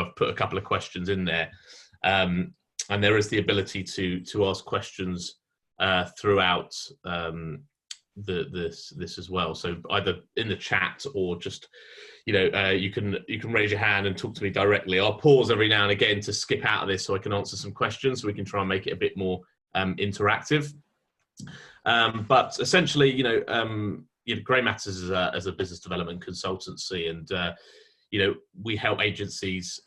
I've put a couple of questions in there, and there is the ability to ask questions throughout this as well. So either in the chat or just, you can raise your hand and talk to me directly. I'll pause every now and again to skip out of this so I can answer some questions, so we can try and make it a bit more interactive. But essentially, Grey Matters as a business development consultancy, and we help agencies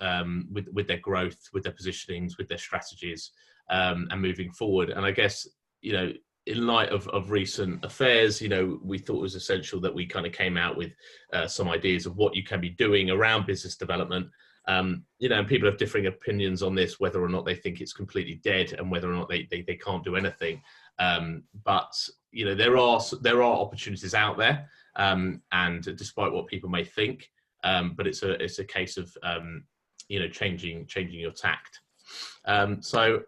with their growth, with their positionings, with their strategies, and moving forward. And I guess, in light of recent affairs, we thought it was essential that we kind of came out with some ideas of what you can be doing around business development. And people have differing opinions on this, whether or not they think it's completely dead and whether or not they can't do anything. But there are opportunities out there, and despite what people may think, but it's a case of changing your tact. So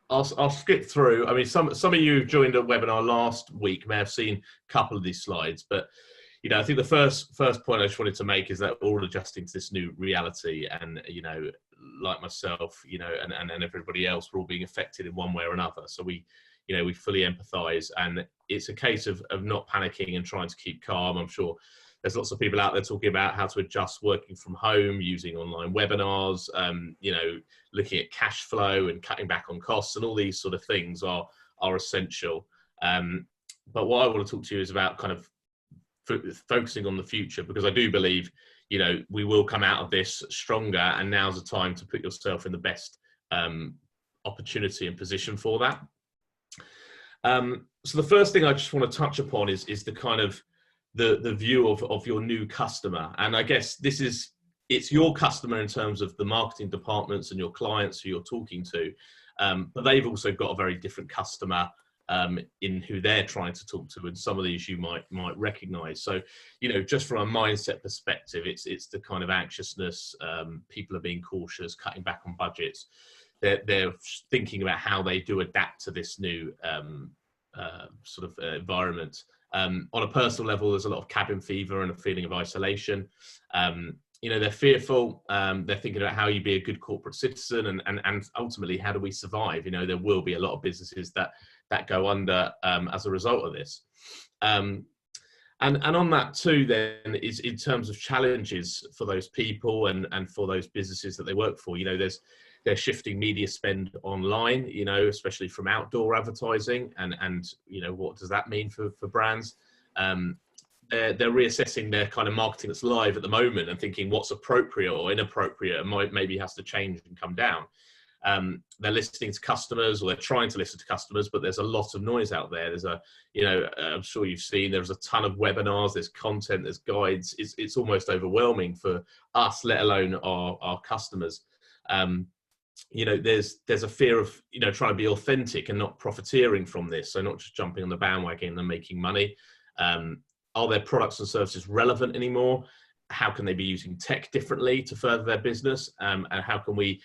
I'll skip through. I mean, some of you who joined a webinar last week may have seen a couple of these slides, but I think the first point I just wanted to make is that we're all adjusting to this new reality, and like myself, and everybody else, we're all being affected in one way or another. So we fully empathise, and it's a case of not panicking and trying to keep calm. I'm sure there's lots of people out there talking about how to adjust working from home, using online webinars, looking at cash flow and cutting back on costs, and all these sort of things are essential. But what I want to talk to you is about kind of focusing on the future, because I do believe, we will come out of this stronger, and now's the time to put yourself in the best opportunity and position for that. So the first thing I just want to touch upon is the kind of the view of your new customer. And I guess it's your customer in terms of the marketing departments and your clients who you're talking to, but they've also got a very different customer in who they're trying to talk to, and some of these you might recognize. So just from a mindset perspective, it's the kind of anxiousness, people are being cautious, cutting back on budgets. They're thinking about how they do adapt to this new sort of environment. On a personal level, there's a lot of cabin fever and a feeling of isolation. They're fearful. They're thinking about how you be a good corporate citizen, and ultimately, how do we survive? There will be a lot of businesses that go under as a result of this. And on that too, then, is in terms of challenges for those people and for those businesses that they work for. They're shifting media spend online, especially from outdoor advertising, and what does that mean for brands? They're reassessing their kind of marketing that's live at the moment and thinking what's appropriate or inappropriate and maybe has to change and come down. They're listening to customers, or they're trying to listen to customers, but there's a lot of noise out there. There's I'm sure you've seen, there's a ton of webinars, there's content, there's guides. It's almost overwhelming for us, let alone our customers. There's a fear of, trying to be authentic and not profiteering from this. So not just jumping on the bandwagon and making money. Are their products and services relevant anymore? How can they be using tech differently to further their business? And how can we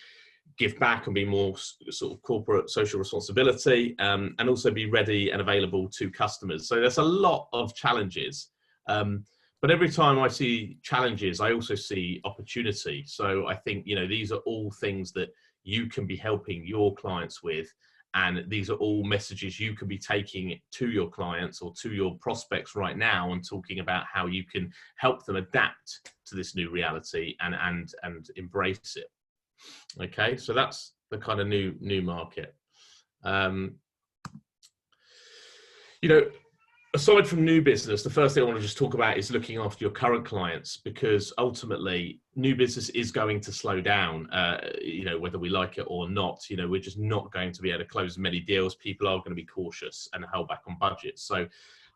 give back and be more sort of corporate social responsibility, and also be ready and available to customers? So there's a lot of challenges. But every time I see challenges, I also see opportunity. So I think, these are all things that you can be helping your clients with. And these are all messages you can be taking to your clients or to your prospects right now, and talking about how you can help them adapt to this new reality and embrace it. Okay, so that's the kind of new market. Aside from new business, the first thing I want to just talk about is looking after your current clients, because ultimately new business is going to slow down, whether we like it or not. We're just not going to be able to close many deals. People are going to be cautious and hold back on budgets. So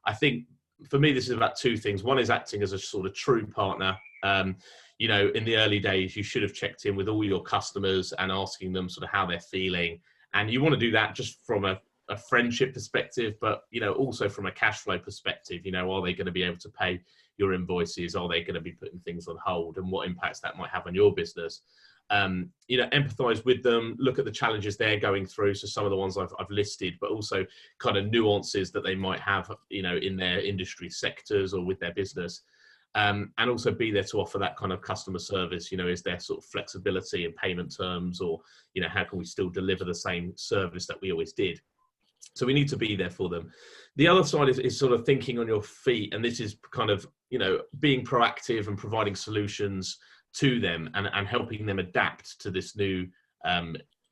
I think for me, this is about two things. One is acting as a sort of true partner. In the early days, you should have checked in with all your customers and asking them sort of how they're feeling. And you want to do that just from a friendship perspective, but also from a cash flow perspective. Are they going to be able to pay your invoices? Are they going to be putting things on hold, and what impacts that might have on your business? Empathize with them, look at the challenges they're going through. So some of the ones I've listed, but also kind of nuances that they might have, in their industry sectors or with their business. and also be there to offer that kind of customer service. You know, is there sort of flexibility in payment terms, or, you know, how can we still deliver the same service that we always did? So we need to be there for them. The other side is sort of thinking on your feet, and this is kind of, you know, being proactive and providing solutions to them, and helping them adapt to this new,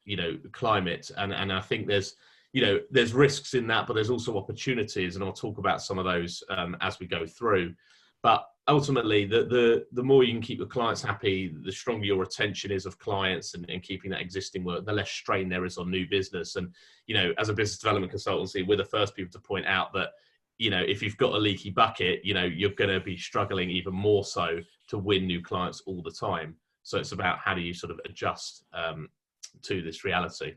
you know, climate. And I think there's, you know, there's risks in that, but there's also opportunities, and I'll talk about some of those as we go through. But ultimately, the more you can keep your clients happy, the stronger your retention is of clients, and keeping that existing work, the less strain there is on new business. And, you know, as a business development consultancy, we're the first people to point out that, you know, if you've got a leaky bucket, you know, you're going to be struggling even more so to win new clients all the time. So it's about how do you sort of adjust to this reality.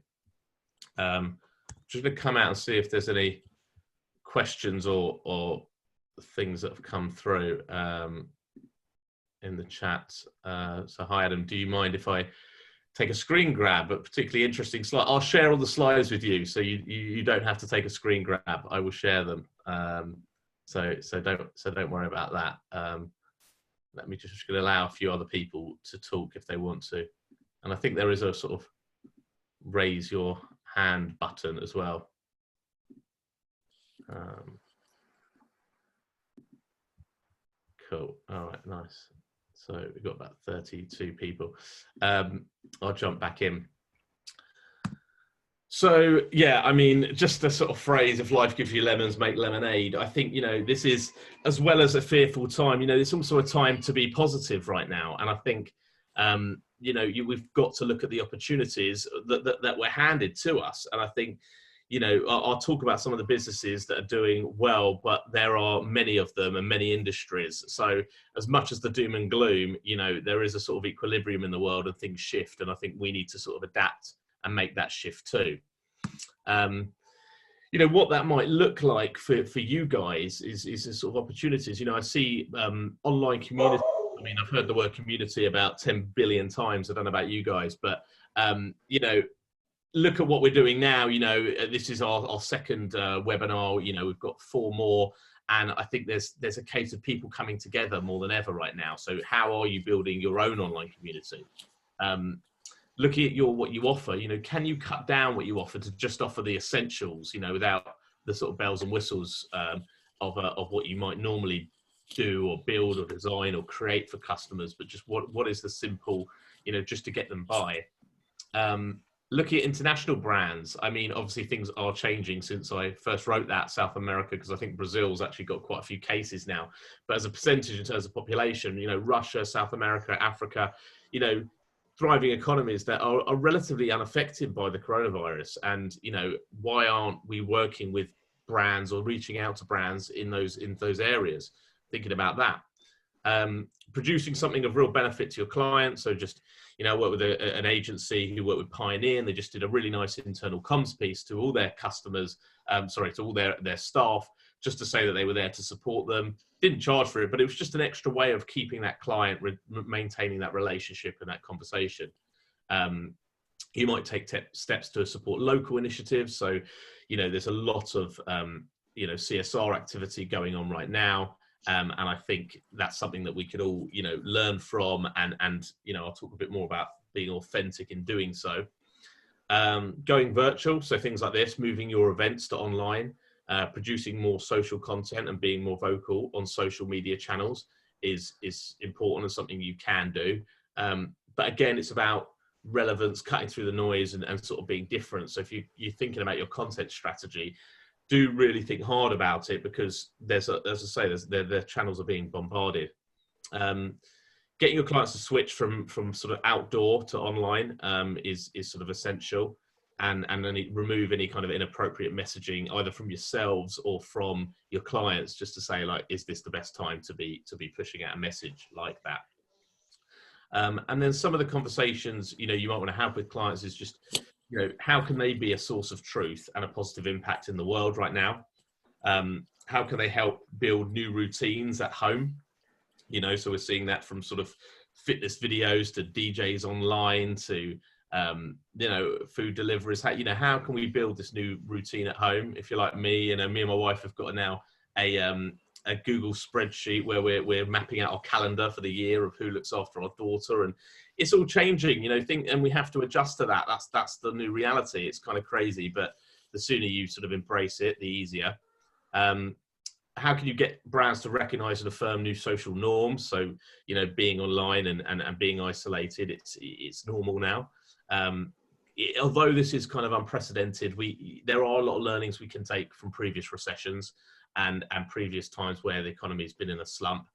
Just going to come out and see if there's any questions or things that have come through in the chat. So hi Adam, do you mind if I take a screen grab, a particularly interesting slide? I'll share all the slides with you, so you don't have to take a screen grab. I will share them. So don't worry about that. Let me just gonna allow a few other people to talk if they want to. And I think there is a sort of raise your hand button as well. Cool. All right, nice. So we've got about 32 people. I'll jump back in. So yeah, I mean, just the sort of phrase, if life gives you lemons, make lemonade. I think, you know, this is, as well as a fearful time, you know, it's also a time to be positive right now. And I think, you know, we've got to look at the opportunities that were handed to us. And I think, you know, I'll talk about some of the businesses that are doing well, but there are many of them and many industries. So as much as the doom and gloom, you know, there is a sort of equilibrium in the world and things shift. And I think we need to sort of adapt and make that shift too. You know, what that might look like for you guys is a sort of opportunities. You know, I see online community. I mean, I've heard the word community about 10 billion times. I don't know about you guys, but, you know, look at what we're doing now. You know, this is our second webinar. You know, we've got 4 more, and I think there's a case of people coming together more than ever right now. So how are you building your own online community? Looking at what you offer, you know, can you cut down what you offer to just offer the essentials, you know, without the sort of bells and whistles of what you might normally do or build or design or create for customers, but just what is the simple, you know, just to get them by. Looking at international brands, I mean, obviously things are changing since I first wrote that, South America, because I think Brazil's actually got quite a few cases now. But as a percentage in terms of population, you know, Russia, South America, Africa, you know, thriving economies that are relatively unaffected by the coronavirus. And, you know, why aren't we working with brands or reaching out to brands in those areas? Thinking about that. Producing something of real benefit to your client. So just, you know, I work with an agency who worked with Pioneer, and they just did a really nice internal comms piece to all their customers, to all their staff, just to say that they were there to support them. Didn't charge for it, but it was just an extra way of keeping that client, maintaining that relationship and that conversation. You might take steps to support local initiatives. So, you know, there's a lot of, you know, CSR activity going on right now. And I think that's something that we could all, you know, learn from, and, you know, I'll talk a bit more about being authentic in doing so. Going virtual, so things like this, moving your events to online, producing more social content and being more vocal on social media channels is important and something you can do. But again, it's about relevance, cutting through the noise and sort of being different. So if you're thinking about your content strategy, do really think hard about it, because as I say, their channels are being bombarded. Getting your clients to switch from sort of outdoor to online is sort of essential, and then remove any kind of inappropriate messaging either from yourselves or from your clients, just to say, like, is this the best time to be pushing out a message like that? And then some of the conversations, you know, you might want to have with clients is just, you know, how can they be a source of truth and a positive impact in the world right now? How can they help build new routines at home? You know, so we're seeing that from sort of fitness videos to DJs online to, you know, food deliveries. How can we build this new routine at home? If you're like me, you know, me and my wife have got now a a Google spreadsheet where we're mapping out our calendar for the year of who looks after our daughter, and it's all changing, you know, and we have to adjust to that. That's the new reality. It's kind of crazy, but the sooner you sort of embrace it, the easier. How can you get brands to recognize and affirm new social norms? So, you know, being online and being isolated, it's normal now. Although this is kind of unprecedented, there are a lot of learnings we can take from previous recessions and previous times where the economy has been in a slump.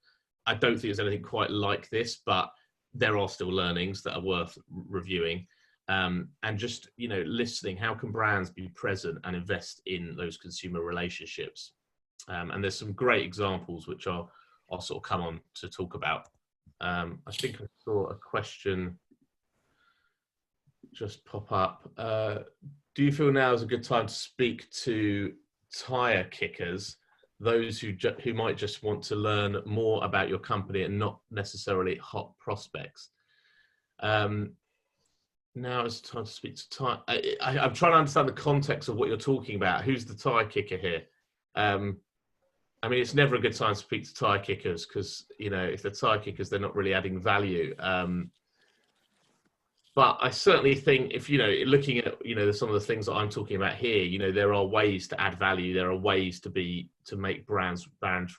I don't think there's anything quite like this, but there are still learnings that are worth reviewing. And just, you know, listening, how can brands be present and invest in those consumer relationships? And there's some great examples which I'll sort of come on to talk about. I think I saw a question just pop up. Do you feel now is a good time to speak to tire kickers, those who might just want to learn more about your company and not necessarily hot prospects? Now it's time to speak to tire. I'm trying to understand the context of what you're talking about. Who's the tire kicker here? I mean, it's never a good time to speak to tire kickers because, you know, if they're tire kickers, they're not really adding value. But I certainly think if, you know, looking at, you know, some of the things that I'm talking about here, you know, there are ways to add value. There are ways to make brands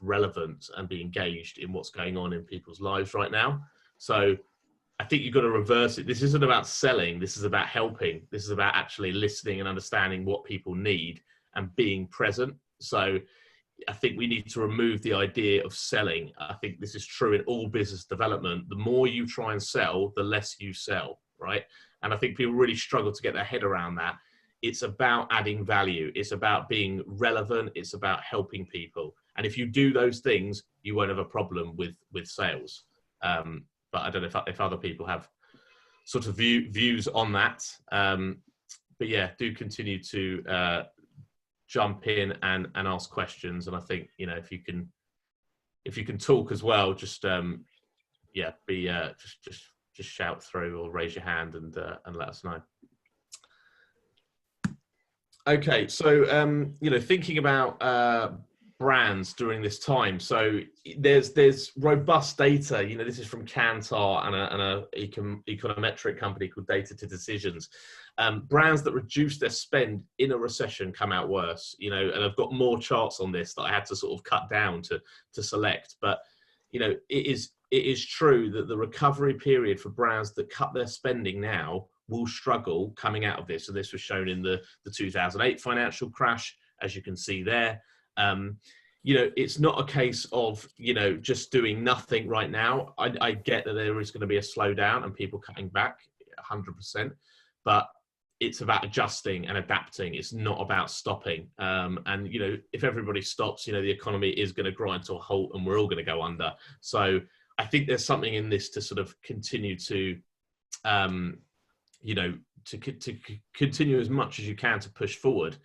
relevant and be engaged in what's going on in people's lives right now. So I think you've got to reverse it. This isn't about selling. This is about helping. This is about actually listening and understanding what people need and being present. So I think we need to remove the idea of selling. I think this is true in all business development. The more you try and sell, the less you sell, right? And I think people really struggle to get their head around that. It's about adding value. It's about being relevant. It's about helping people. And if you do those things, you won't have a problem with sales. But I don't know if other people have sort of views on that. But yeah, do continue to jump in and ask questions. And I think, you know, if you can talk as well, just yeah, just shout through or raise your hand and let us know. Okay, so you know, thinking about brands during this time. So there's robust data. You know, this is from Kantar and a econometric company called Data to Decisions. Brands that reduce their spend in a recession come out worse. You know, and I've got more charts on this that I had to sort of cut down to select. But you know, it is true that the recovery period for brands that cut their spending now will struggle coming out of this. So this was shown in the 2008 financial crash, as you can see there. You know, it's not a case of, you know, just doing nothing right now. I get that there is going to be a slowdown and people cutting back 100%, but it's about adjusting and adapting. It's not about stopping. And, you know, if everybody stops, you know, the economy is going to grind to a halt and we're all going to go under. So I think there's something in this to sort of continue to, you know, to continue as much as you can to push forward.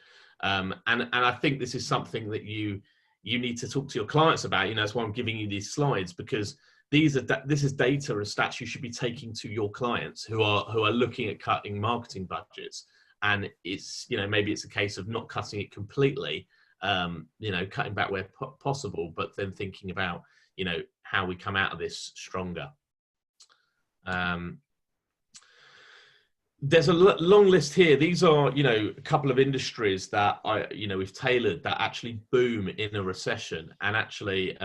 And I think this is something that you need to talk to your clients about. You know, that's why I'm giving you these slides, because this is data and stats you should be taking to your clients who are looking at cutting marketing budgets. And it's, you know, maybe it's a case of not cutting it completely, you know, cutting back where possible, but then thinking about, you know, how we come out of this stronger. There's a long list here. These are, you know, a couple of industries that we've tailored that actually boom in a recession. And actually,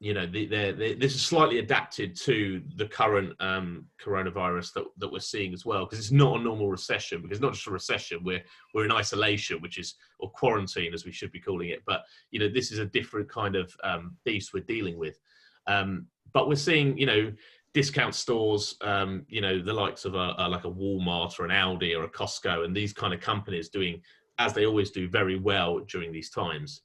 you know, this is slightly adapted to the current coronavirus that we're seeing as well, because it's not a normal recession, because it's not just a recession, we're in isolation, or quarantine as we should be calling it. But, you know, this is a different kind of beast we're dealing with. But we're seeing, you know, discount stores, you know, the likes of like a Walmart or an Aldi or a Costco, and these kind of companies doing, as they always do, very well during these times.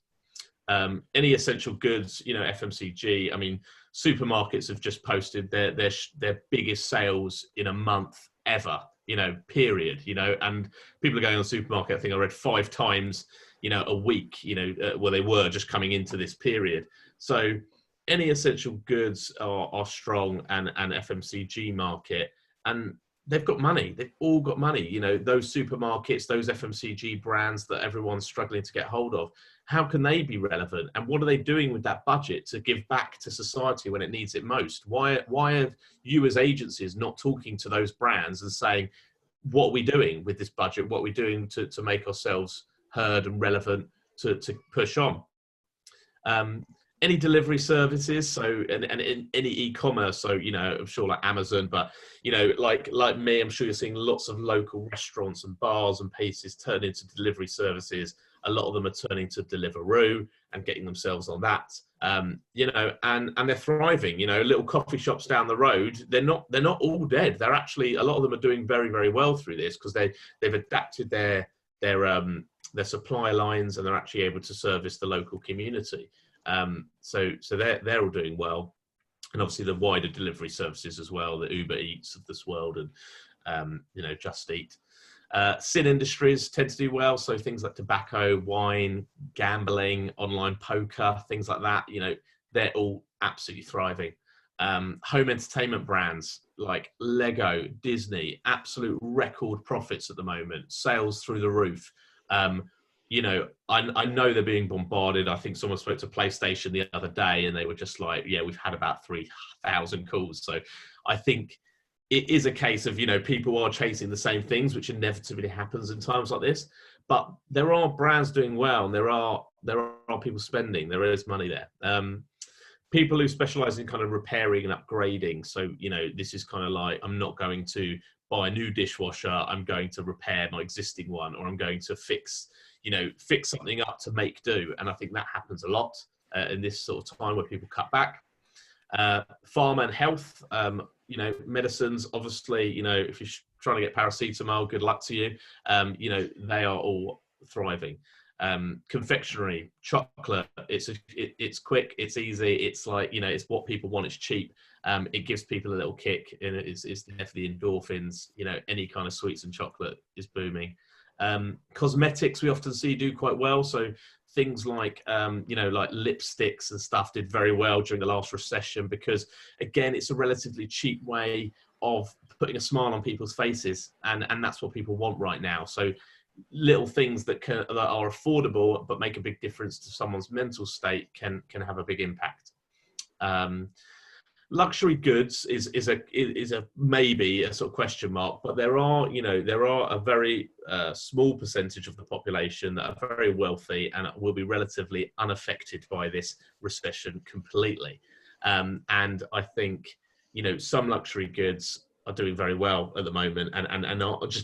Any essential goods, you know, FMCG, I mean, supermarkets have just posted their biggest sales in a month ever, you know, period, you know, and people are going on the supermarket, I think I read 5 times, you know, a week, you know, where they were just coming into this period. So any essential goods are strong, and FMCG market. And they've got money. They've all got money. You know, those supermarkets, those FMCG brands that everyone's struggling to get hold of. How can they be relevant? And what are they doing with that budget to give back to society when it needs it most? Why are you as agencies not talking to those brands and saying, what are we doing with this budget? What are we doing to make ourselves heard and relevant to push on? Any delivery services, so and any e-commerce, so you know, I'm sure like Amazon, but you know, like me, I'm sure you're seeing lots of local restaurants and bars and places turn into delivery services. A lot of them are turning to Deliveroo and getting themselves on that, you know, and they're thriving. You know, little coffee shops down the road, they're not all dead. They're actually, a lot of them are doing very, very well through this because they've adapted their supply lines, and they're actually able to service the local community. So they're all doing well, and obviously the wider delivery services as well, the Uber Eats of this world, and you know, Just Eat. Sin industries tend to do well, so things like tobacco, wine, gambling, online poker, things like that. You know, they're all absolutely thriving. Home entertainment brands like Lego, Disney, absolute record profits at the moment, sales through the roof. You know, I know they're being bombarded. I think someone spoke to PlayStation the other day and they were just like, yeah, we've had about 3,000 calls. So I think it is a case of, you know, people are chasing the same things, which inevitably happens in times like this. But there are brands doing well, and there are people spending. There is money there. People who specialize in kind of repairing and upgrading. So, you know, this is kind of like, I'm not going to buy a new dishwasher. I'm going to repair my existing one, or I'm going to fix something up to make do. And I think that happens a lot in this sort of time where people cut back. Pharma and health, you know, medicines, obviously, you know, if you're trying to get paracetamol, good luck to you. You know, they are all thriving. Confectionery, chocolate, it's quick, it's easy, it's like, you know, it's what people want, it's cheap. It gives people a little kick, and it's there for the endorphins. You know, any kind of sweets and chocolate is booming. Cosmetics we often see do quite well, so things like you know, like lipsticks and stuff did very well during the last recession, because again, it's a relatively cheap way of putting a smile on people's faces, and that's what people want right now. So little things that are affordable but make a big difference to someone's mental state can have a big impact. Luxury goods is a maybe a sort of question mark, but there are a very small percentage of the population that are very wealthy and will be relatively unaffected by this recession completely. And I think, you know, some luxury goods are doing very well at the moment, and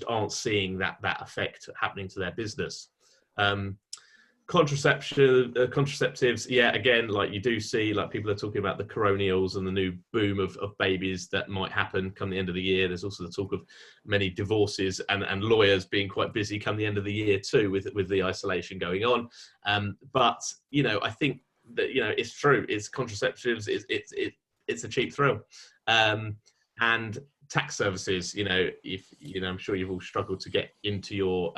aren't seeing that effect happening to their business. Contraceptives, yeah, again, like you do see, like people are talking about the coronials and the new boom of babies that might happen come the end of the year. There's also the talk of many divorces and lawyers being quite busy come the end of the year too, with the isolation going on. But, you know, I think that, you know, it's true. It's contraceptives. It's a cheap thrill. And tax services, you know, I'm sure you've all struggled to get into your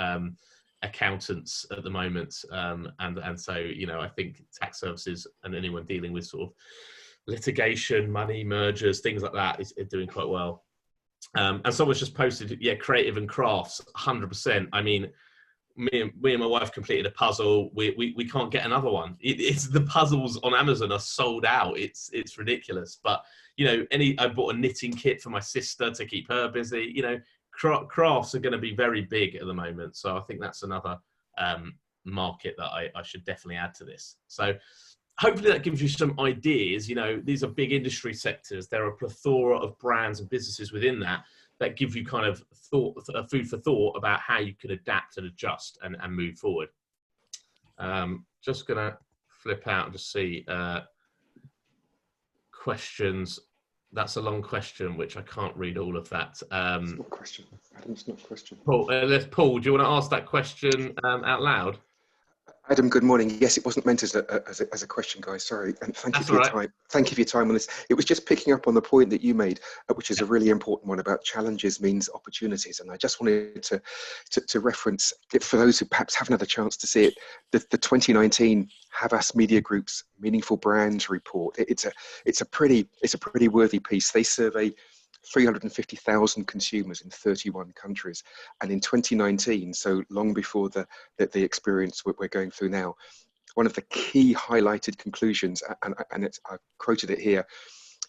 accountants at the moment, and so, you know, I think tax services and anyone dealing with sort of litigation, money, mergers, things like that is doing quite well. And someone's just posted, yeah, creative and crafts, 100%. I mean, me and my wife completed a puzzle. We can't get another one. It's the puzzles on Amazon are sold out. It's ridiculous. But, you know, I bought a knitting kit for my sister to keep her busy. You know, crafts are going to be very big at the moment, so I think that's another market that I should definitely add to this. So hopefully that gives you some ideas. You know, these are big industry sectors. There are a plethora of brands and businesses within that give you kind of food for thought about how you can adapt and adjust and move forward. Just gonna flip out and just see questions. That's a long question, which I can't read all of that. It's not a question. Adam, it's not a question. Paul, Paul, do you want to ask that question out loud? Adam, good morning. Yes, it wasn't meant as a question, guys. Sorry, and thank you for your time. Thank you for your time on this. It was just picking up on the point that you made, which is a really important one about challenges means opportunities. And I just wanted to reference it for those who perhaps haven't had a chance to see it. The 2019 Havas Media Group's Meaningful Brands report. It's a pretty worthy piece. They survey 350,000 consumers in 31 countries. And in 2019, so long before the experience we're going through now, one of the key highlighted conclusions, and I quoted it here,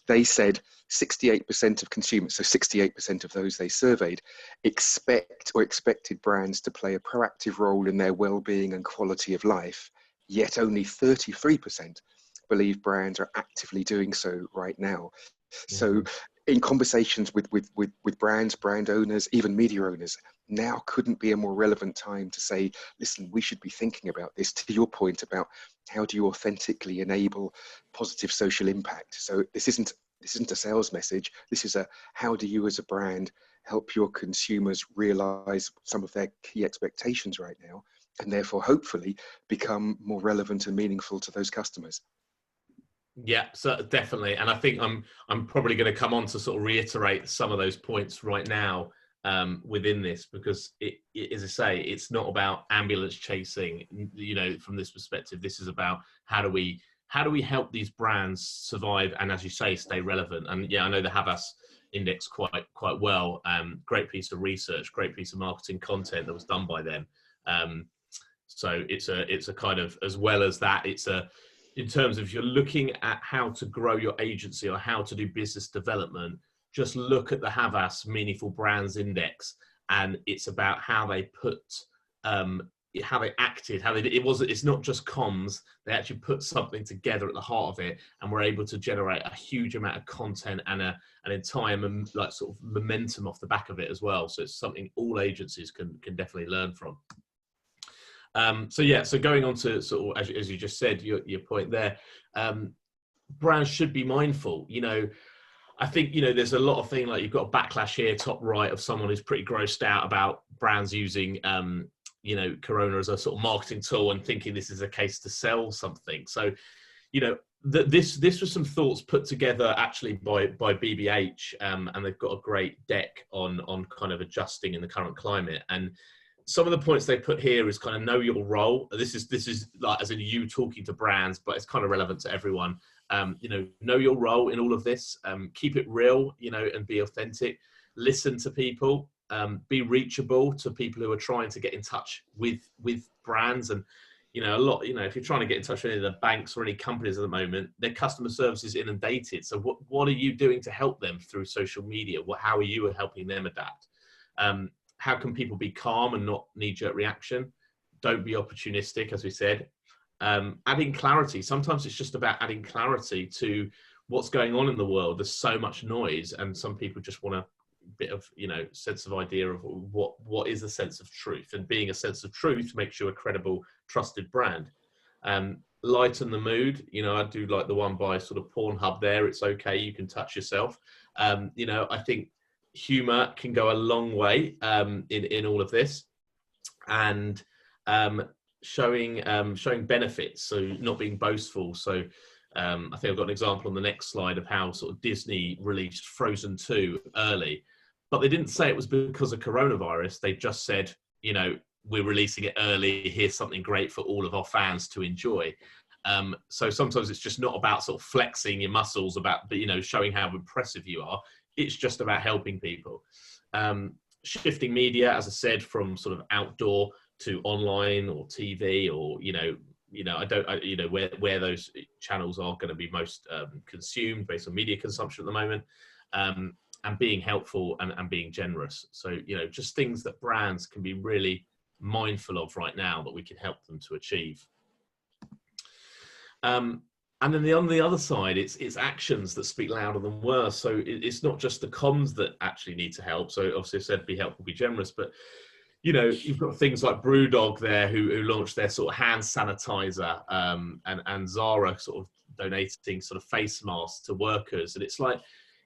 they said 68% of consumers, so 68% of those they surveyed, expected brands to play a proactive role in their well-being and quality of life, yet only 33% believe brands are actively doing so right now. So in conversations with brands, brand owners, even media owners, now couldn't be a more relevant time to say, listen, we should be thinking about this, to your point about how do you authentically enable positive social impact. So this isn't a sales message. This is a, how do you as a brand help your consumers realize some of their key expectations right now, and therefore hopefully become more relevant and meaningful to those customers. Yeah, so definitely. And I think I'm probably going to come on to sort of reiterate some of those points right now within this, because it, as I say, it's not about ambulance chasing, you know, from this perspective. This is about how do we help these brands survive and, as you say, stay relevant. And yeah, I know the Havas Index quite well. Great piece of research, great piece of marketing content that was done by them. So it's a kind of, as well as that, it's a, in terms of, you're looking at how to grow your agency or how to do business development, just look at the Havas Meaningful Brands Index, and it's about how they put, how they acted, how they did. It's not just comms. They actually put something together at the heart of it, and were able to generate a huge amount of content and an entire like sort of momentum off the back of it as well. So it's something all agencies can definitely learn from. So yeah, so going on to sort of, as you just said, your point there, brands should be mindful. You know, I think, you know, there's a lot of things, like you've got a backlash here, top right, of someone who's pretty grossed out about brands using, you know, Corona as a sort of marketing tool and thinking this is a case to sell something. So, you know, this was some thoughts put together actually by BBH, and they've got a great deck on kind of adjusting in the current climate. And some of the points they put here is kind of know your role. This is like, as in you talking to brands, but it's kind of relevant to everyone. You know your role in all of this. Keep it real, you know, and be authentic. Listen to people. Be reachable to people who are trying to get in touch with brands. And, you know, a lot, you know, if you're trying to get in touch with any of the banks or any companies at the moment, their customer service is inundated. So what are you doing to help them through social media? How are you helping them adapt? How can people be calm and not knee-jerk reaction? Don't be opportunistic, as we said. Adding clarity. Sometimes it's just about adding clarity to what's going on in the world. There's so much noise, and some people just want a bit of, you know, sense of idea of what is a sense of truth. And being a sense of truth makes you a credible, trusted brand. Lighten the mood. You know, I do like the one by sort of Pornhub there. It's okay, you can touch yourself. You know, I think humor can go a long way in all of this, and showing benefits, so not being boastful. So I think I've got an example on the next slide of how sort of Disney released Frozen 2 early, but they didn't say it was because of coronavirus. They just said, you know, we're releasing it early, here's something great for all of our fans to enjoy. So sometimes it's just not about sort of flexing your muscles, but, you know, showing how impressive you are. It's just about helping people. Shifting media, as I said, from sort of outdoor to online or TV, or, you know, you know where those channels are going to be most consumed based on media consumption at the moment, and being helpful and being generous. So, you know, just things that brands can be really mindful of right now that we can help them to achieve. And then on the other side, it's actions that speak louder than words. So it's not just the comms that actually need to help. So obviously I said be helpful, be generous, but, you know, you've got things like Brewdog there who launched their sort of hand sanitizer, and Zara sort of donating sort of face masks to workers. And it's like,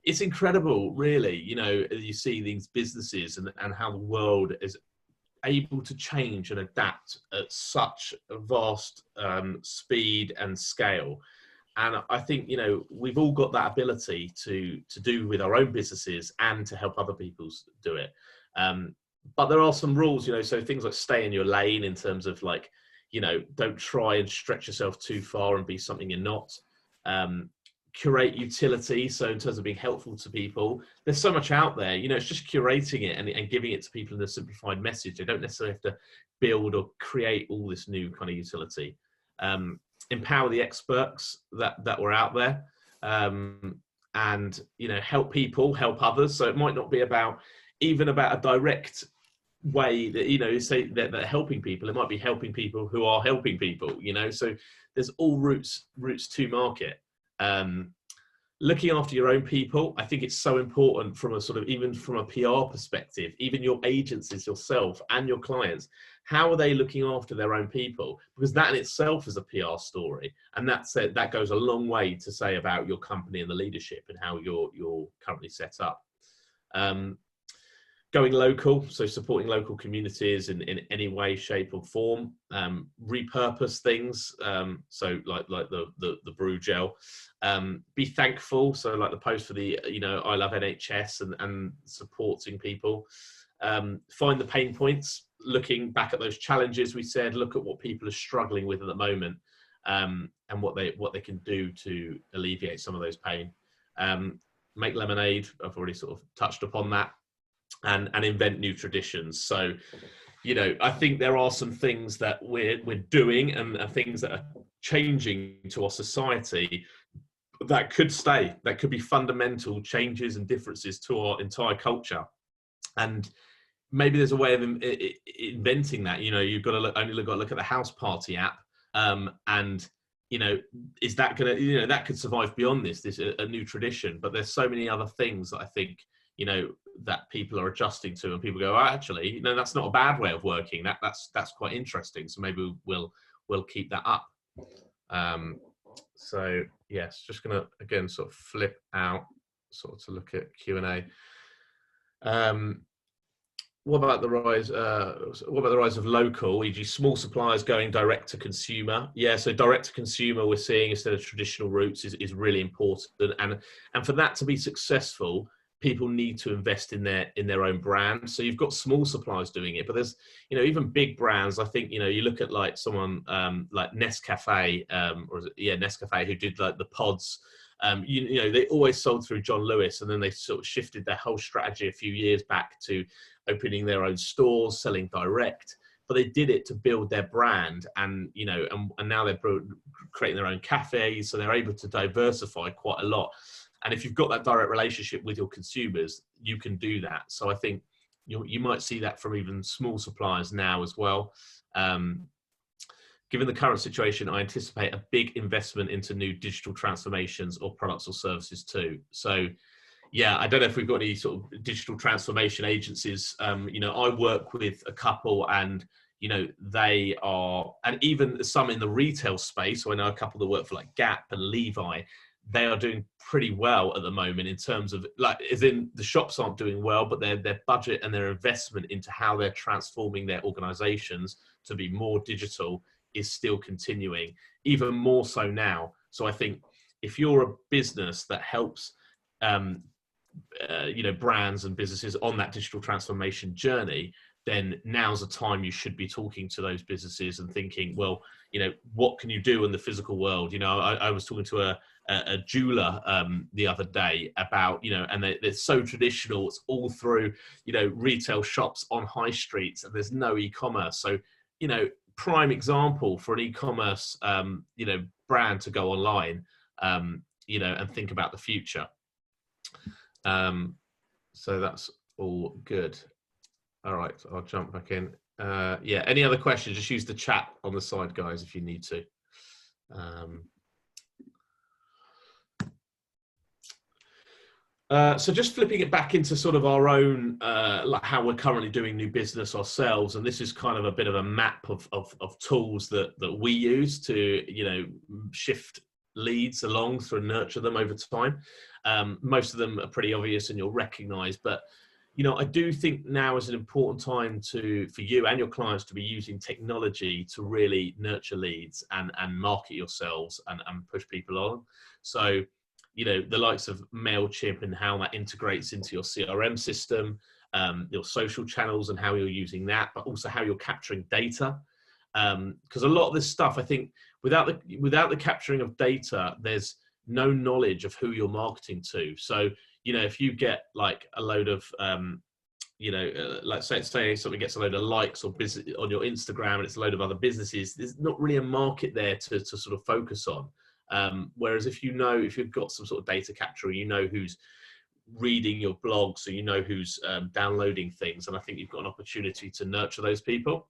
it's incredible, really. You know, you see these businesses and how the world is able to change and adapt at such a vast speed and scale. And I think, you know, we've all got that ability to do with our own businesses and to help other people do it. But there are some rules, you know, so things like stay in your lane, in terms of, like, you know, don't try and stretch yourself too far and be something you're not. curate utility. So in terms of being helpful to people, there's so much out there, it's just curating it and giving it to people in a simplified message. They don't necessarily have to build or create all this new kind of utility. Empower the experts that were out there, and help people help others. So it might not be about a direct way that say that they're helping people. It might be helping people who are helping people. So there's all routes to market. Looking after your own people, I think it's so important from a sort of, even from a PR perspective, even your agencies yourself and your clients, how are they looking after their own people? Because that in itself is a PR story. And that goes a long way to say about your company and the leadership and how you're currently set up. Going local, so supporting local communities in any way, shape or form. Repurpose things, so like the brew gel. Be thankful, so like the post for the I love NHS and supporting people. Find the pain points, looking back at those challenges we said, look at what people are struggling with at the moment, and what they can do to alleviate some of those pain. Make lemonade, I've already sort of touched upon that. And invent new traditions. So, I think there are some things that we're doing and things that are changing to our society that could stay, that could be fundamental changes and differences to our entire culture. And maybe there's a way of inventing that. You've got to look at the house party app, and is that gonna, that could survive beyond this a new tradition. But there's so many other things that I think that people are adjusting to, and people go, oh, actually, that's not a bad way of working. That's quite interesting. So maybe we'll keep that up. So yes, just gonna again sort of flip out sort of to look at Q&A. What about the rise of local, e.g. small suppliers going direct to consumer? Yeah, so direct to consumer we're seeing instead of traditional routes is really important. And for that to be successful, people need to invest in their own brand. So you've got small suppliers doing it, but there's, even big brands. I think, you look at like someone like Nescafe, Nescafe, who did like the pods. They always sold through John Lewis, and then they sort of shifted their whole strategy a few years back to opening their own stores, selling direct. But they did it to build their brand, and and now they're creating their own cafes, so they're able to diversify quite a lot. And if you've got that direct relationship with your consumers, you can do that. So I think you might see that from even small suppliers now as well. Given the current situation, I anticipate a big investment into new digital transformations or products or services too. So yeah, I don't know if we've got any sort of digital transformation agencies. I work with a couple, and they are, and even some in the retail space. So I know a couple that work for like Gap and Levi. They are doing pretty well at the moment in terms of, like, as in the shops aren't doing well, but their budget and their investment into how they're transforming their organizations to be more digital is still continuing, even more so now. So I think if you're a business that helps brands and businesses on that digital transformation journey, then now's the time you should be talking to those businesses and thinking, well, what can you do in the physical world? I was talking to a jeweler the other day about, and they're so traditional. It's all through, retail shops on high streets, and there's no e-commerce. So, prime example for an e-commerce, brand to go online, and think about the future. So that's all good. All right, I'll jump back in. Any other questions? Just use the chat on the side, guys, if you need to. So just flipping it back into sort of our own, like how we're currently doing new business ourselves. And this is kind of a bit of a map of tools that we use to, shift leads along through and nurture them over time. Most of them are pretty obvious and you'll recognize, but I do think now is an important time for you and your clients to be using technology to really nurture leads and market yourselves and push people on. So, the likes of MailChimp and how that integrates into your CRM system, your social channels and how you're using that, but also how you're capturing data. Because a lot of this stuff, I think, without the capturing of data, there's no knowledge of who you're marketing to. So, you know, if you get like a load of, like say something gets a load of likes or business on your Instagram and it's a load of other businesses, there's not really a market there to sort of focus on. Whereas if you've got some sort of data capture, you know who's reading your blog, so you know who's downloading things, and I think you've got an opportunity to nurture those people.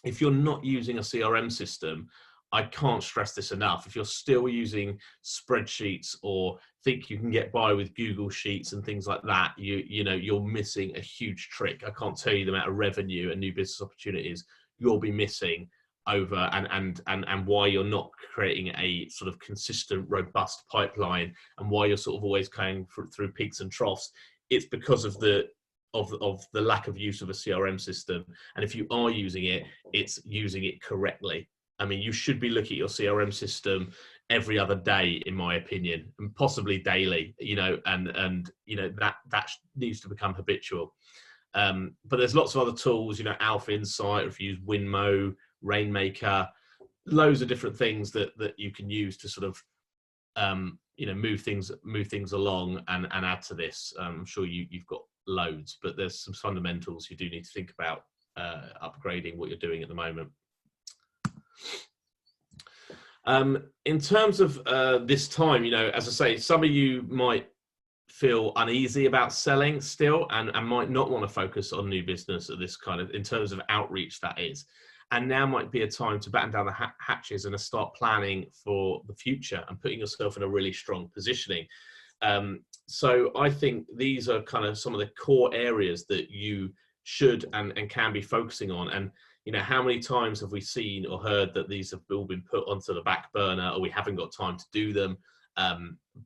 If you're not using a CRM system, I can't stress this enough. If you're still using spreadsheets or think you can get by with Google Sheets and things like that, you're missing a huge trick. I can't tell you the amount of revenue and new business opportunities you'll be missing over and why you're not creating a sort of consistent, robust pipeline, and why you're sort of always going through peaks and troughs. It's because of the lack of use of a CRM system. And if you are using it, it's using it correctly. I mean, you should be looking at your CRM system every other day, in my opinion, and possibly daily, and that needs to become habitual. But there's lots of other tools, Alpha Insight, or if you use Winmo, Rainmaker, loads of different things that you can use to sort of, move things along and add to this. I'm sure you've got loads, but there's some fundamentals you do need to think about upgrading what you're doing at the moment. In terms of this time, as I say, some of you might feel uneasy about selling still and might not want to focus on new business at this kind of, in terms of outreach, that is. And now might be a time to batten down the hatches and start planning for the future and putting yourself in a really strong positioning. So I think these are kind of some of the core areas that you should and can be focusing on. And how many times have we seen or heard that these have all been put onto the back burner, or we haven't got time to do them?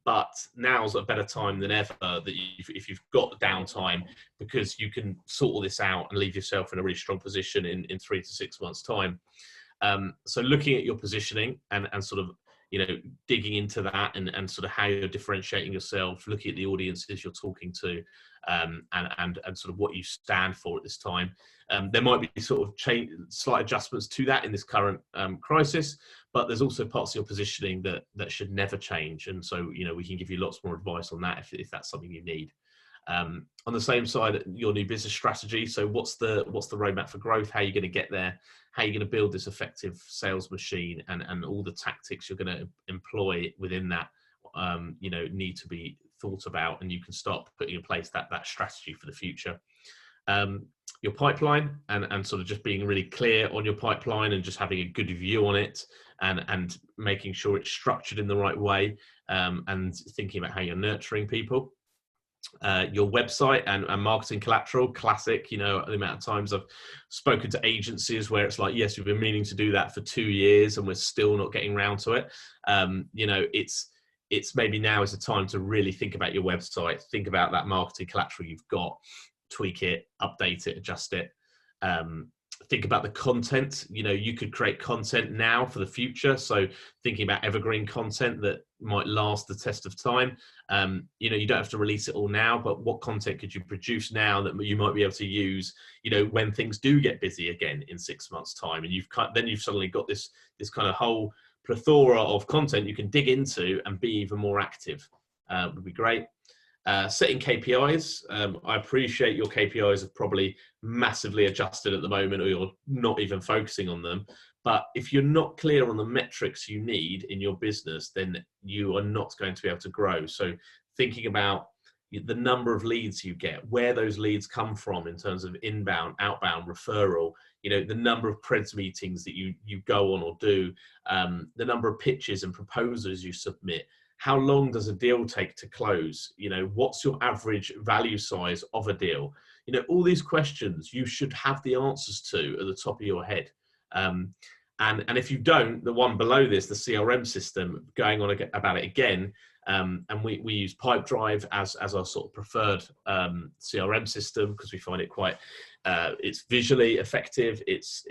But now's a better time than ever that if you've got downtime, because you can sort all this out and leave yourself in a really strong position in 3 to 6 months' time. So looking at your positioning and sort of, digging into that and sort of how you're differentiating yourself, looking at the audiences you're talking to, and sort of what you stand for at this time. There might be sort of slight adjustments to that in this current crisis, but there's also parts of your positioning that should never change. And so, we can give you lots more advice on that if that's something you need. On the same side, your new business strategy. So what's the roadmap for growth? How are you going to get there? How are you going to build this effective sales machine, and all the tactics you're going to employ within that, need to be thought about, and you can start putting in place that strategy for the future. Your pipeline and sort of just being really clear on your pipeline and just having a good view on it, and making sure it's structured in the right way, and thinking about how you're nurturing people. Your website and marketing collateral, classic. The amount of times I've spoken to agencies where it's like, yes, we've been meaning to do that for 2 years and we're still not getting around to it. It's maybe now is the time to really think about your website, think about that marketing collateral you've got, tweak it, update it, adjust it. Think about the content. You could create content now for the future. So thinking about evergreen content that might last the test of time. You don't have to release it all now, but what content could you produce now that you might be able to use, when things do get busy again in 6 months' time, and you've suddenly got this kind of whole plethora of content you can dig into and be even more active. Would be great. Setting KPIs. I appreciate your KPIs have probably massively adjusted at the moment, or you're not even focusing on them. But if you're not clear on the metrics you need in your business, then you are not going to be able to grow. So thinking about the number of leads you get, where those leads come from in terms of inbound, outbound, referral, the number of preds meetings that you go on or do, the number of pitches and proposals you submit. How long does a deal take to close? What's your average value size of a deal? All these questions you should have the answers to at the top of your head. And if you don't, the one below this, the CRM system, going on about it again, and we use Pipedrive as our sort of preferred CRM system, because we find it quite, it's visually effective, it's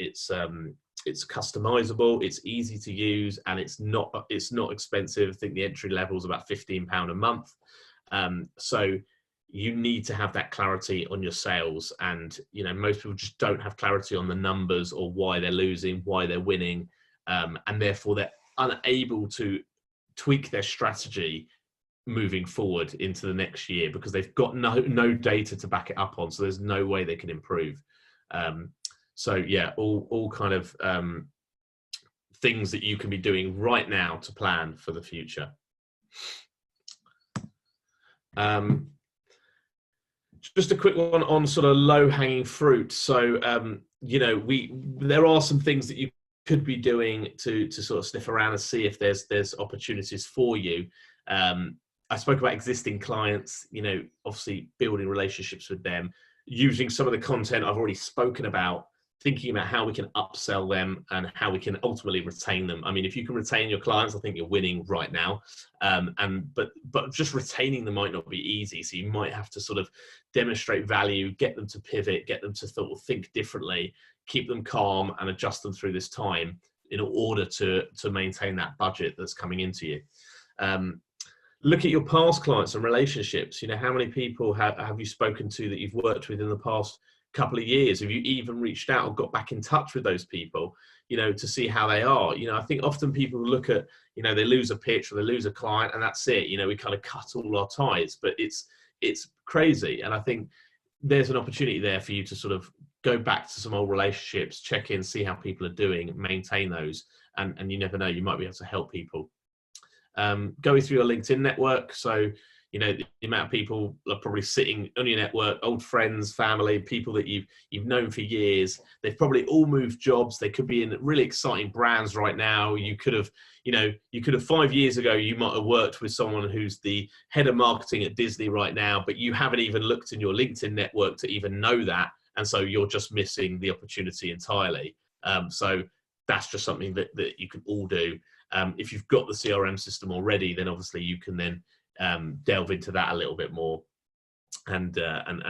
customizable, it's easy to use, and it's not expensive. I think the entry level is about £15 a month. So you need to have that clarity on your sales, and most people just don't have clarity on the numbers or why they're losing, why they're winning, and therefore they're unable to tweak their strategy moving forward into the next year, because they've got no data to back it up on, so there's no way they can improve. So yeah, all kind of things that you can be doing right now to plan for the future. Just a quick one on sort of low-hanging fruit. So you know, there are some things that you could be doing to sort of sniff around and see if there's opportunities for you. I spoke about existing clients, you know, obviously building relationships with them, using some of the content I've already spoken about, thinking about how we can upsell them and how we can ultimately retain them. I mean, if you can retain your clients, I think you're winning right now. But just retaining them might not be easy. So you might have to sort of demonstrate value, get them to pivot, get them to sort of think differently, keep them calm and adjust them through this time in order to maintain that budget that's coming into you. Look at your past clients and relationships. You know, how many people have you spoken to that you've worked with in the past couple of years? Have you even reached out or got back in touch with those people, you know, to see how they are? You know, I think often people look at, you know, they lose a pitch or they lose a client and that's it. You know, we kind of cut all our ties, but it's crazy. And I think there's an opportunity there for you to sort of go back to some old relationships, check in, see how people are doing, maintain those. And you never know, you might be able to help people. Going through your LinkedIn network. So, you know, the amount of people are probably sitting on your network, old friends, family, people that you've known for years. They've probably all moved jobs. They could be in really exciting brands right now. You could have 5 years ago, you might have worked with someone who's the head of marketing at Disney right now, but you haven't even looked in your LinkedIn network to even know that. And so you're just missing the opportunity entirely. So that's just something that you can all do. If you've got the CRM system already, then obviously you can then delve into that a little bit more and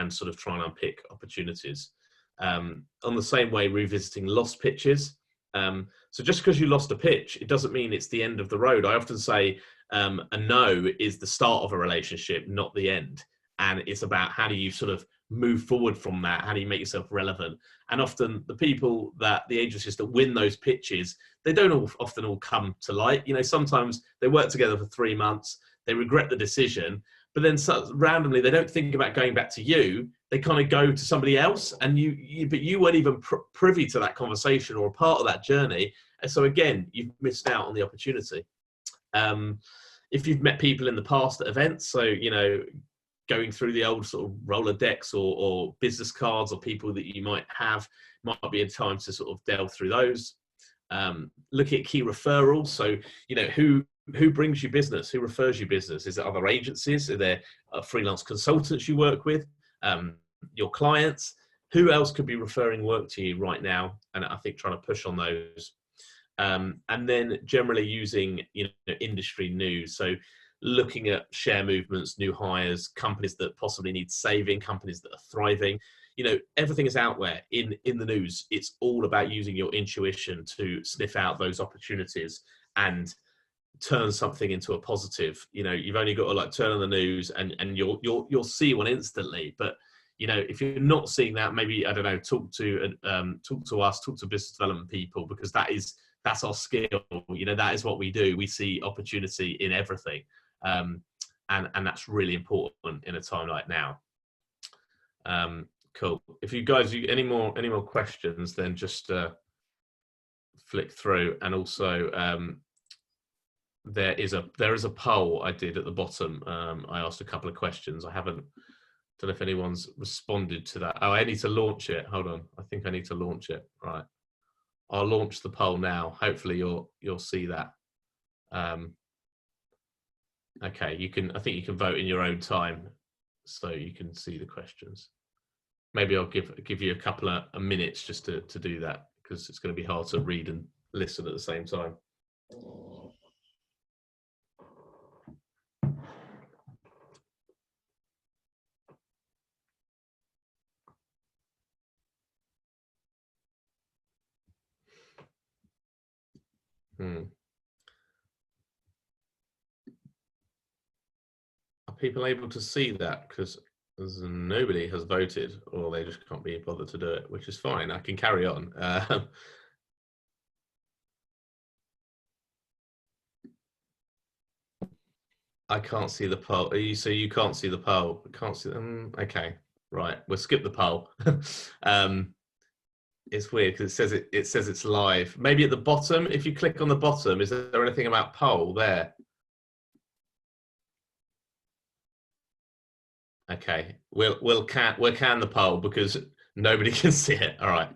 sort of try and unpick opportunities. On the same way, revisiting lost pitches. So just because you lost a pitch, it doesn't mean it's the end of the road. I often say a no is the start of a relationship, not the end. And it's about how do you sort of move forward from that? How do you make yourself relevant? And often the people that the agencies that win those pitches, they don't often all come to light. You know, sometimes they work together for 3 months, they regret the decision, but then randomly they don't think about going back to you. They kind of go to somebody else, and but you weren't even privy to that conversation or a part of that journey. And so again, you've missed out on the opportunity. If you've met people in the past at events, so, you know, going through the old sort of Rolodex or business cards or people that you might have, might be a time to sort of delve through those. Looking at key referrals. So, you know, who brings you business? Who refers you business? Is it other agencies? Are there freelance consultants you work with? Your clients? Who else could be referring work to you right now? And I think trying to push on those. And then generally using, you know, industry news. So looking at share movements, new hires, companies that possibly need saving, companies that are thriving. You know, everything is out there in the news. It's all about using your intuition to sniff out those opportunities and turn something into a positive. You know, you've only got to like turn on the news and you'll see one instantly. But, you know, if you're not seeing that, maybe, I don't know, talk to us, talk to business development people, because that's our skill. You know, that is what we do. We see opportunity in everything. And that's really important in a time like now. Cool. If you guys, any more questions, then just flick through. And also, there is a poll I did at the bottom. I asked a couple of questions. Don't know if anyone's responded to that. Oh, I need to launch it. Hold on. I think I need to launch it. Right. I'll launch the poll now. Hopefully you'll see that. Okay, I think you can vote in your own time, so you can see the questions. Maybe I'll give you a couple of minutes just to do that, because it's going to be hard to read and listen at the same time. Are people able to see that? Because nobody has voted, or they just can't be bothered to do it, which is fine. I can carry on. I can't see the poll. So you can't see the poll. I can't see them. Okay, right. We'll skip the poll. um, it's weird because it says it's live. Maybe at the bottom, if you click on the bottom, is there anything about poll there? Okay, we'll can the poll because nobody can see it. All right.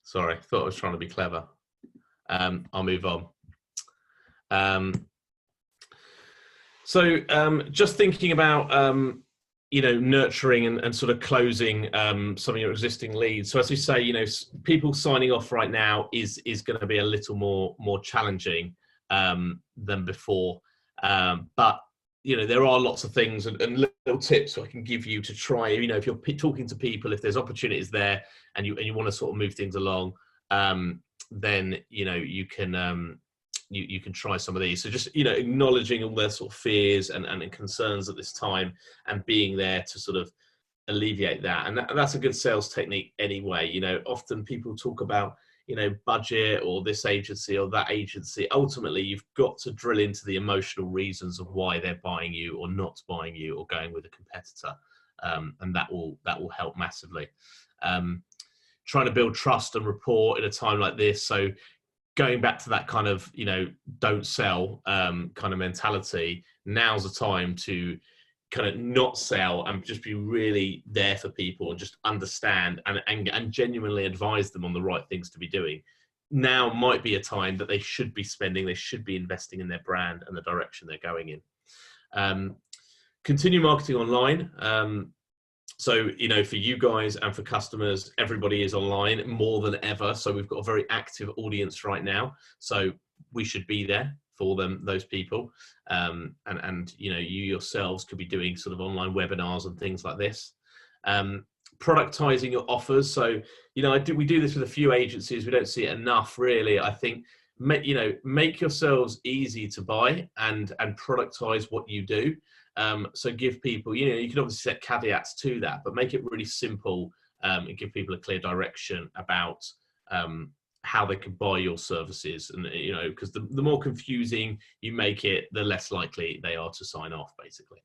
Sorry, thought I was trying to be clever. I'll move on. Just thinking about nurturing and sort of closing some of your existing leads. So as you say, people signing off right now is going to be a little more challenging than before. But there are lots of things and little tips I can give you to try. If you're talking to people, if there's opportunities there and you want to sort of move things along, then you can. You can try some of these. So just, acknowledging all their sort of fears and concerns at this time and being there to sort of alleviate that. And that's a good sales technique anyway. Often people talk about, budget or this agency or that agency. Ultimately, you've got to drill into the emotional reasons of why they're buying you or not buying you or going with a competitor. And that will help massively. Trying to build trust and rapport in a time like this. So going back to that kind of, don't sell kind of mentality, now's the time to kind of not sell and just be really there for people and just understand and genuinely advise them on the right things to be doing. Now might be a time that they should be spending, they should be investing in their brand and the direction they're going in. Continue marketing online. So, for you guys and for customers, everybody is online more than ever. So we've got a very active audience right now. So we should be there for them, those people. And you yourselves could be doing sort of online webinars and things like this. Productizing your offers. So, we do this with a few agencies. We don't see it enough, really. I think, make yourselves easy to buy and productize what you do. So give people, you can obviously set caveats to that, but make it really simple and give people a clear direction about how they can buy your services. And, because the more confusing you make it, the less likely they are to sign off, basically.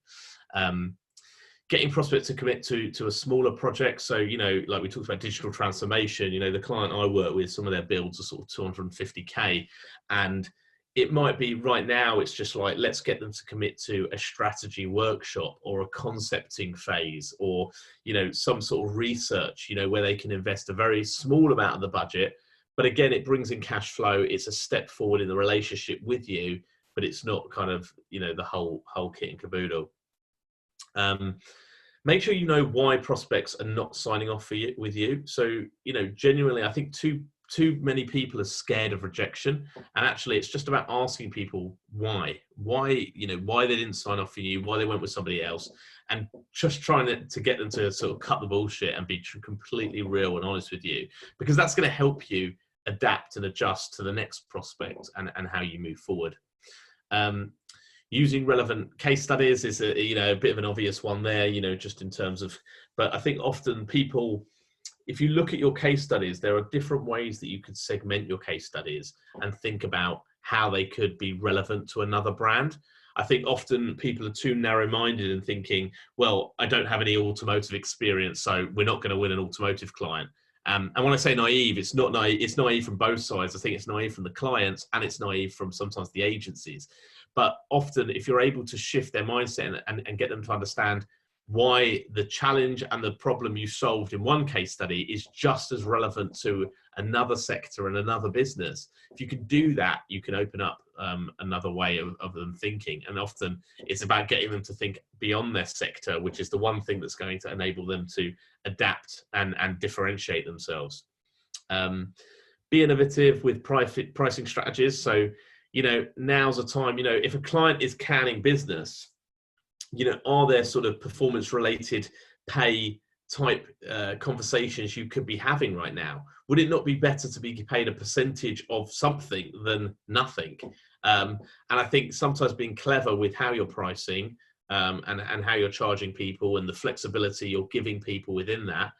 Getting prospects to commit to a smaller project. So, like we talked about digital transformation, the client I work with, some of their builds are sort of 250K. And it might be right now, it's just like, let's get them to commit to a strategy workshop or a concepting phase or, some sort of research, where they can invest a very small amount of the budget. But again, it brings in cash flow. It's a step forward in the relationship with you, but it's not kind of, the whole kit and caboodle. Make sure you know why prospects are not signing off with you. So, genuinely, I think too many people are scared of rejection, and actually it's just about asking people why they didn't sign off for you, why they went with somebody else, and just trying to get them to sort of cut the bullshit and be completely real and honest with you, because that's going to help you adapt and adjust to the next prospect and how you move forward. Using relevant case studies is a bit of an obvious one there, just in terms of, but I think often people, if you look at your case studies, there are different ways that you could segment your case studies and think about how they could be relevant to another brand. I think often people are too narrow-minded in thinking, well, I don't have any automotive experience, so we're not going to win an automotive client. And when I say naive, it's not naive. It's naive from both sides. I think it's naive from the clients and it's naive from sometimes the agencies. But often, if you're able to shift their mindset and get them to understand why the challenge and the problem you solved in one case study is just as relevant to another sector and another business. If you can do that, you can open up another way of them thinking. And often it's about getting them to think beyond their sector, which is the one thing that's going to enable them to adapt and differentiate themselves. Be innovative with pricing strategies. So, now's the time, if a client is canning business, are there sort of performance related pay type conversations you could be having right now? Would it not be better to be paid a percentage of something than nothing? And I think sometimes being clever with how you're pricing and how you're charging people and the flexibility you're giving people within that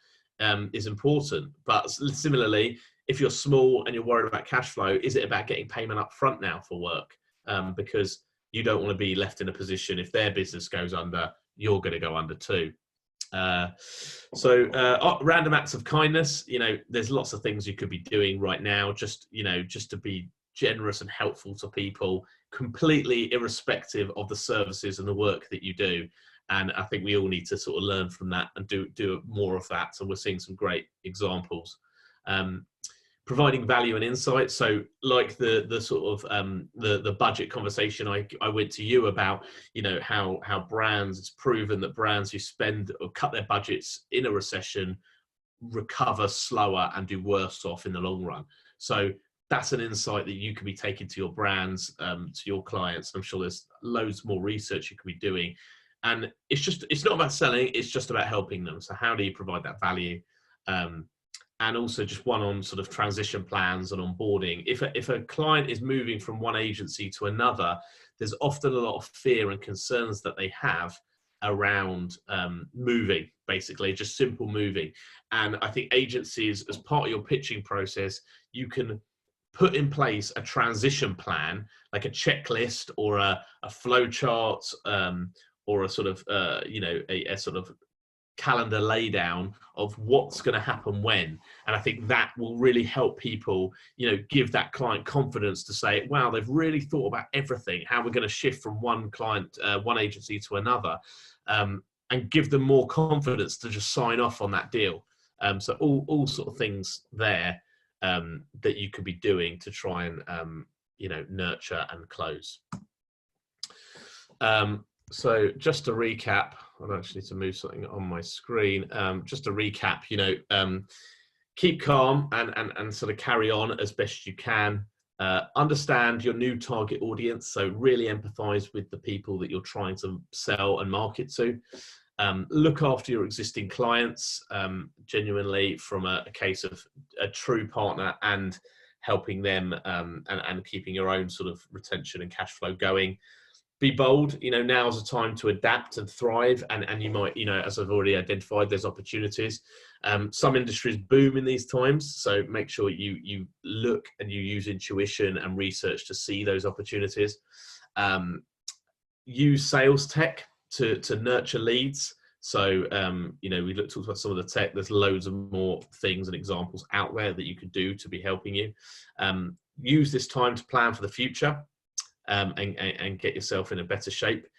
is important. But similarly, if you're small and you're worried about cash flow, is it about getting payment up front now for work? Because you don't want to be left in a position if their business goes under, you're going to go under too. Random acts of kindness, there's lots of things you could be doing right now, just to be generous and helpful to people, completely irrespective of the services and the work that you do. And I think we all need to sort of learn from that and do more of that. So we're seeing some great examples. Providing value and insight. So like the sort of the budget conversation I went to you about, how brands, it's proven that brands who spend or cut their budgets in a recession recover slower and do worse off in the long run. So that's an insight that you can be taking to your brands, to your clients. I'm sure there's loads more research you can be doing. And it's not about selling, it's just about helping them. So how do you provide that value? And also just one on sort of transition plans and onboarding. If a client is moving from one agency to another, there's often a lot of fear and concerns that they have around moving, basically, just simple moving. And I think agencies, as part of your pitching process, you can put in place a transition plan, like a checklist or a flow chart, or a sort of, a sort of calendar laydown of what's going to happen when. And I think that will really help people, give that client confidence to say, wow, they've really thought about everything, how we're going to shift from one client, one agency to another, and give them more confidence to just sign off on that deal. So all sort of things there that you could be doing to try and, nurture and close. So just to recap, I actually need to move something on my screen. Just to recap, keep calm and sort of carry on as best you can. Understand your new target audience. So really empathize with the people that you're trying to sell and market to. Look after your existing clients, genuinely, from a case of a true partner and helping them, and keeping your own sort of retention and cash flow going. Be bold, now's the time to adapt and thrive. And you might, as I've already identified, there's opportunities. Some industries boom in these times. So make sure you look and you use intuition and research to see those opportunities. Use sales tech to nurture leads. So, we talked about some of the tech. There's loads of more things and examples out there that you could do to be helping you. Use this time to plan for the future. And get yourself in a better shape.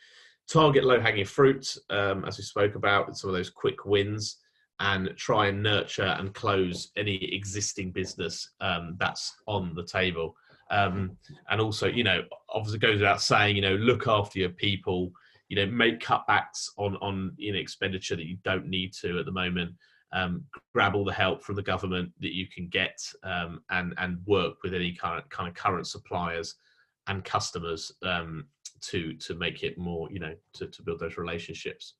Target low-hanging fruit, as we spoke about, some of those quick wins, and try and nurture and close any existing business that's on the table. And also, obviously goes without saying, look after your people, make cutbacks on expenditure that you don't need to at the moment. Grab all the help from the government that you can get, and work with any kind of current suppliers and customers to make it more, to build those relationships.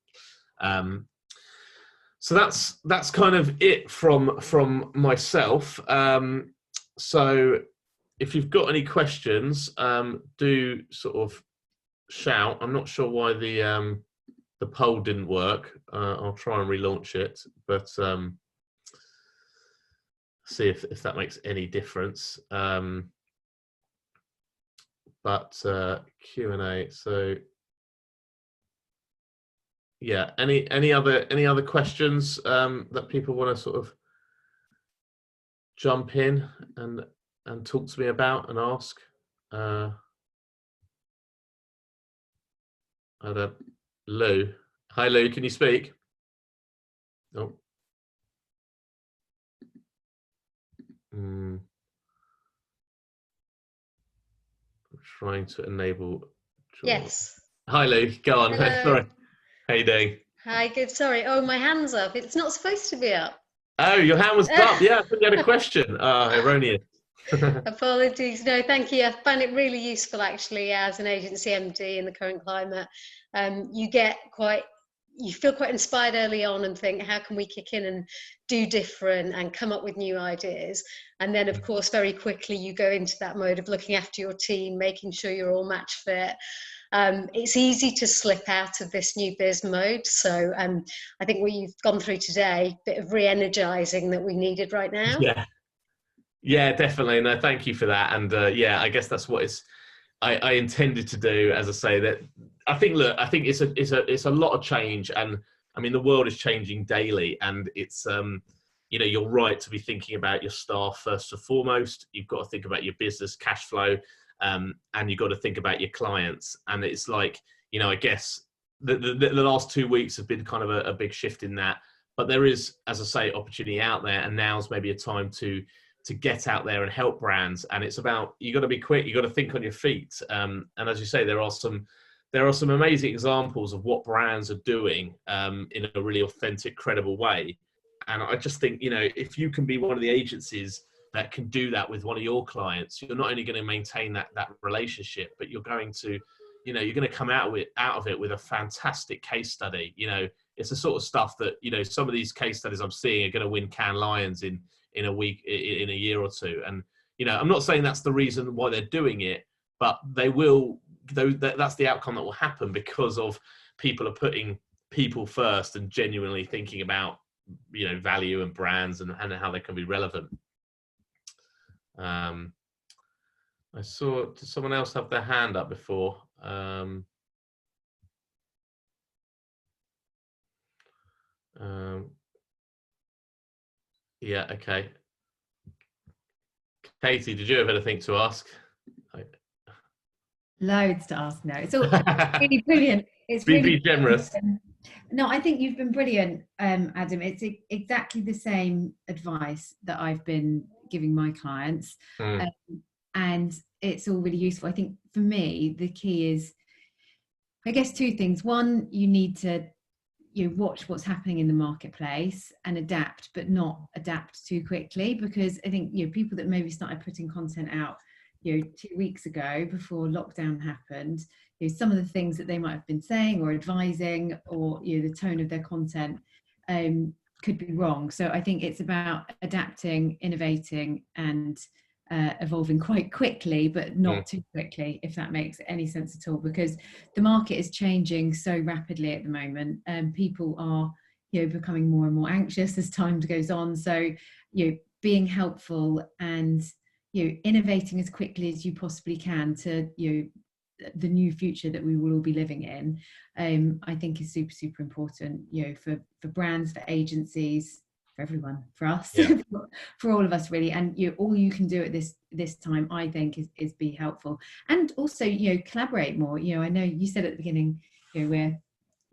So that's kind of it from myself. So if you've got any questions, do sort of shout. I'm not sure why the poll didn't work. I'll try and relaunch it, but see if that makes any difference. But Q&A. So yeah, any other questions that people want to sort of jump in and talk to me about and ask? Lou. Hi Lou, can you speak? Oh. Trying to enable. Yes. Hi Lou, go on. Sorry. How you doing? Hi, good. Sorry. Oh, my hand's up. It's not supposed to be up. Oh, your hand was up. Yeah, I thought you had a question. Erroneous. Apologies. No, thank you. I find it really useful, actually, as an agency MD in the current climate. You feel quite inspired early on and think, how can we kick in and do different and come up with new ideas? And then, of course, very quickly you go into that mode of looking after your team, making sure you're all match fit. It's easy to slip out of this new biz mode. So I think what you've gone through today, a bit of re-energizing that we needed right now. Yeah, definitely. No, thank you for that. And yeah, I guess that's what I intended to do, as I say, that I think, look, I think it's a lot of change, and I mean the world is changing daily, and it's you know, you're right to be thinking about your staff first and foremost. You've got to think about your business cash flow, and you've got to think about your clients. And it's like, you know, I guess the last 2 weeks have been kind of a big shift in that, but there is, as I say, opportunity out there, and now's maybe a time to get out there and help brands. And it's about, you got to be quick, you got to think on your feet. And as you say, there are some amazing examples of what brands are doing in a really authentic, credible way. And I just think, you know, if you can be one of the agencies that can do that with one of your clients, you're not only going to maintain that relationship, but you're going to, you know, you're going to come out of it with a fantastic case study. You know, it's the sort of stuff that, you know, some of these case studies I'm seeing are going to win Cannes Lions in a week, in a year or two. And, you know, I'm not saying that's the reason why they're doing it, but they will, that's the outcome that will happen because of people are putting people first and genuinely thinking about, you know, value and brands and how they can be relevant. I saw, did someone else have their hand up before? Yeah, okay. Katie, did you have anything to ask? Loads to ask now. It's all really brilliant. It's be generous. No, I think you've been brilliant, Adam. It's exactly the same advice that I've been giving my clients, and it's all really useful. I think for me, the key is, I guess, two things. One, you need to watch what's happening in the marketplace and adapt, but not adapt too quickly, because I think people that maybe started putting content out 2 weeks ago before lockdown happened, some of the things that they might have been saying or advising, or the tone of their content could be wrong. So I think it's about adapting, innovating, and evolving quite quickly, but not too quickly, if that makes any sense at all, because the market is changing so rapidly at the moment, and people are becoming more and more anxious as time goes on. So being helpful and innovating as quickly as you possibly can to the new future that we will all be living in, I think is super, super important, for brands, for agencies, for everyone, for us, for all of us really. And all you can do at this time, I think, is be helpful, and also collaborate more. I know you said at the beginning we're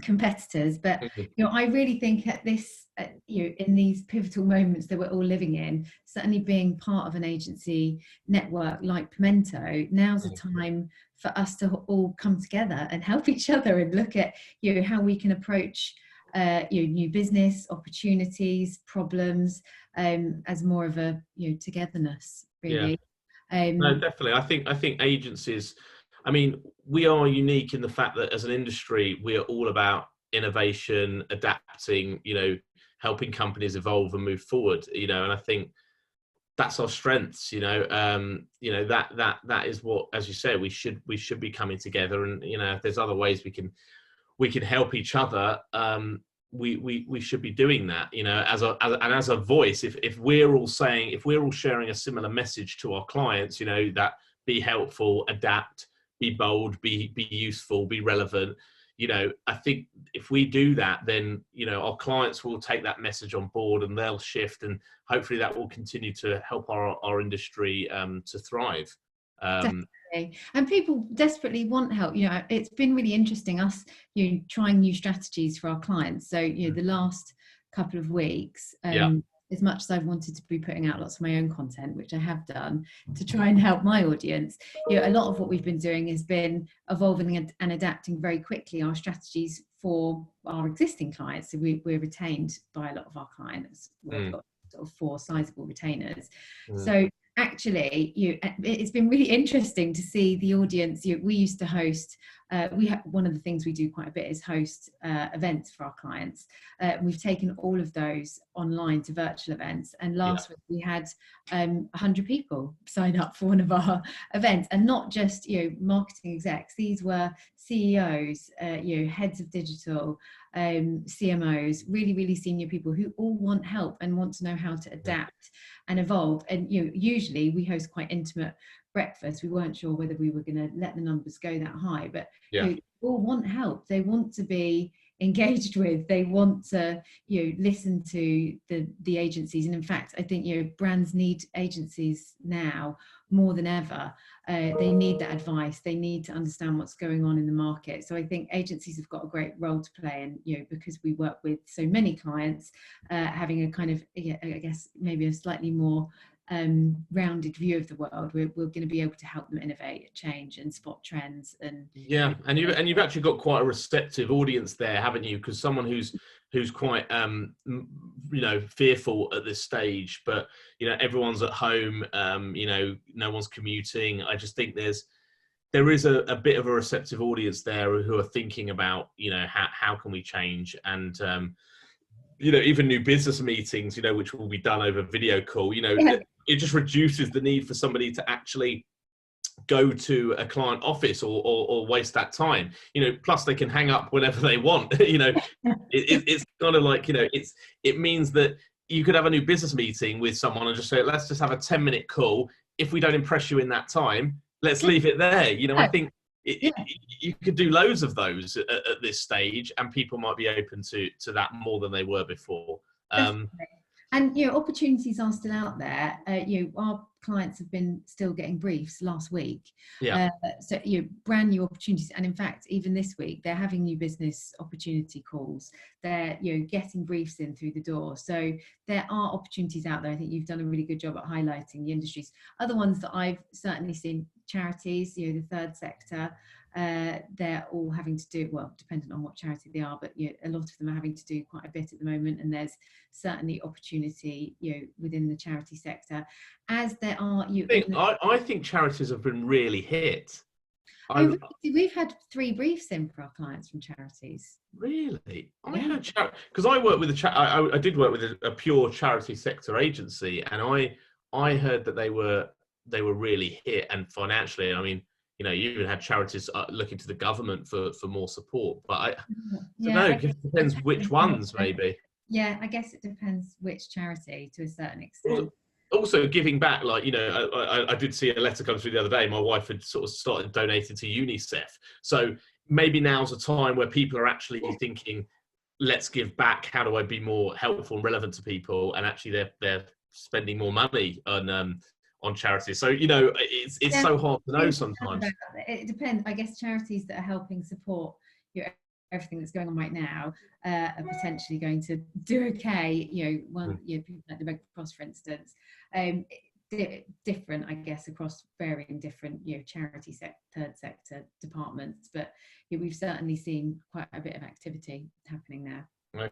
competitors, but I really think at this in these pivotal moments that we're all living in, certainly being part of an agency network like Pimento, now's a time for us to all come together and help each other and look at how we can approach new business opportunities, problems, as more of a togetherness, really. No, definitely. I think agencies, I mean, we are unique in the fact that as an industry, we are all about innovation, adapting, helping companies evolve and move forward, and I think that's our strengths, that is what, as you say, we should be coming together. And, if there's other ways we can help each other, we should be doing that, as a voice. If we're all sharing a similar message to our clients, that be helpful, adapt, be bold, be useful, be relevant. I think if we do that, then, our clients will take that message on board and they'll shift, and hopefully that will continue to help our industry to thrive. Definitely. And people desperately want help. It's been really interesting, us trying new strategies for our clients. So the last couple of weeks, as much as I've wanted to be putting out lots of my own content, which I have done to try and help my audience, a lot of what we've been doing has been evolving and adapting very quickly our strategies for our existing clients. So we're retained by a lot of our clients. We've got sort of 4 sizable retainers. So actually, it's been really interesting to see the audience. We used to host, one of the things we do quite a bit is host events for our clients. We've taken all of those online to virtual events, and last week we had 100 people sign up for one of our events, and not just marketing execs. These were CEOs, heads of digital, CMOs, really, really senior people who all want help and want to know how to adapt and evolve. And usually we host quite intimate breakfast, we weren't sure whether we were going to let the numbers go that high, but Yeah. you know, all want help. They want to be engaged with, they want to, you know, listen to the agencies. And in fact, I think, you know, brands need agencies now more than ever. They need that advice. They need to understand what's going on in the market. So I think agencies have got a great role to play. And, you know, because we work with so many clients, having a kind of, I guess, maybe a slightly more rounded view of the world, we're going to be able to help them innovate, change, and spot trends. And yeah, and you've actually got quite a receptive audience there, haven't you? Because someone who's quite you know, fearful at this stage, but you know, everyone's at home, you know, no one's commuting. I just think there is a bit of a receptive audience there who are thinking about, you know, how can we change. And you know, even new business meetings, you know, which will be done over video call, you know, it just reduces the need for somebody to actually go to a client office or waste that time, you know. Plus they can hang up whenever they want. You know, it's kind of like, you know, it means that you could have a new business meeting with someone and just say, let's just have a 10-minute call. If we don't impress you in that time, let's leave it there. You know, I think you could do loads of those at this stage, and people might be open to that more than they were before. And you know, opportunities are still out there. You know, our clients have been still getting briefs last week. Yeah. So you know, brand new opportunities, and in fact, even this week, they're having new business opportunity calls. They're, you know, getting briefs in through the door. So there are opportunities out there. I think you've done a really good job at highlighting the industries. Other ones that I've certainly seen, charities, you know, the third sector. They're all having to do, well, dependent on what charity they are, but you know, a lot of them are having to do quite a bit at the moment, and there's certainly opportunity, you know, within the charity sector, as there are. I think charities have been really hit. We've had 3 briefs in for our clients from charities. Really? I Yeah. heard because I work with I did work with a pure charity sector agency, and I heard that they were really hit, and financially. I mean, you know, you even had charities looking to the government for more support, but I don't know, it depends which ones, maybe. Yeah, I guess it depends which charity to a certain extent. Also giving back, like, you know, I did see a letter come through the other day. My wife had sort of started donating to UNICEF. So maybe now's a time where people are actually thinking, let's give back. How do I be more helpful and relevant to people? And actually they're spending more money on charities. So, you know, it's so hard to know sometimes. It depends. I guess charities that are helping support everything that's going on right now are potentially going to do okay. You know, one, you know, people like the Red Cross, for instance, different, I guess, across varying different, you know, charity third sector departments. But yeah, we've certainly seen quite a bit of activity happening there.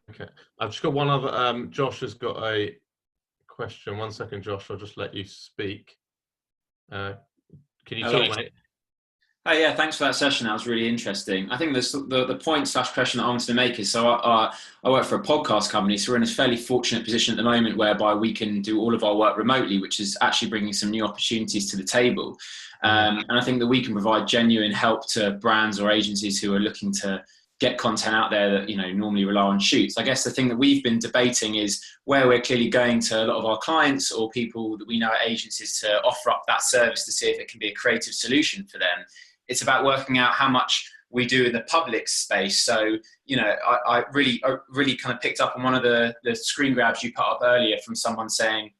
Okay, I've just got one other. Josh has got a question. 1 second, Josh. I'll just let you speak. Can you talk, mate? Oh yeah, thanks for that session. That was really interesting. I think the point / question that I wanted to make is, so I work for a podcast company, so we're in a fairly fortunate position at the moment whereby we can do all of our work remotely, which is actually bringing some new opportunities to the table. And I think that we can provide genuine help to brands or agencies who are looking to get content out there that, you know, normally rely on shoots. I guess the thing that we've been debating is where we're clearly going to a lot of our clients or people that we know at agencies to offer up that service to see if it can be a creative solution for them. It's about working out how much we do in the public space. So, you know, I really kind of picked up on one of the screen grabs you put up earlier from someone saying,